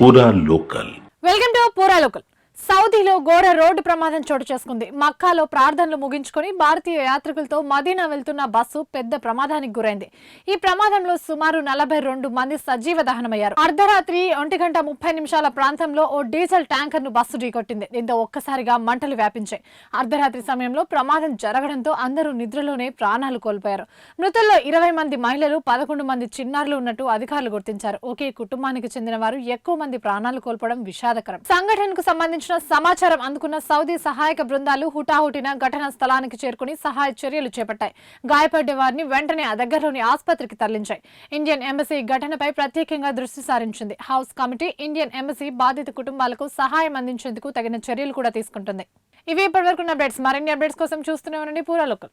పూరా local. Welcome to పూరా local. సౌదీలో ఘోర రోడ్డు ప్రమాదం చోటు చేసుకుంది. మక్కాలో ప్రార్థనలు ముగించుకొని భారతీయ యాత్రికులతో మదీనా వెళ్తున్న బస్సు పెద్ద ప్రమాదానికి గురైంది. ఈ ప్రమాదంలో సుమారు 42 మంది సజీవ దహనమయ్యారు. అర్ధరాత్రి 1:30 ప్రాంతంలో ఓ డీజిల్ ట్యాంకర్ ను బస్సు ఢీకొట్టింది. దీంతో ఒక్కసారిగా మంటలు వ్యాపించాయి. అర్ధరాత్రి సమయంలో ప్రమాదం జరగడంతో అందరూ నిద్రలోనే ప్రాణాలు కోల్పోయారు. మృతుల్లో 20 మంది మహిళలు, 11 మంది చిన్నారులు ఉన్నట్టు అధికారులు గుర్తించారు. ఒకే కుటుంబానికి చెందిన వారు ఎక్కువ మంది ప్రాణాలు కోల్పోవడం విషాదకరం. సంఘటనకు సంబంధించిన సమాచారం అందుకున్న సౌదీ సహాయక బృందాలు హుటాహుటిన ఘటనా స్థలానికి చేరుకుని సహాయ చర్యలు చేపట్టాయి. గాయపడ్డ వారిని వెంటనే దగ్గరలోని ఆసుపత్రికి తరలించాయి. ఇండియన్ ఎంబసీ ఘటనపై ప్రత్యేకంగా దృష్టి సారించింది. హౌస్ కమిటీ ఇండియన్ ఎంబసీ బాధిత కుటుంబాలకు సహాయం అందించేందుకు తగిన చర్యలు కూడా తీసుకుంటుంది. ఇవి ఇప్పటివరకు అప్డేట్స్. మరిన్ని అప్డేట్స్ కోసం చూస్తూనే ఉండండి పూరా లోకల్.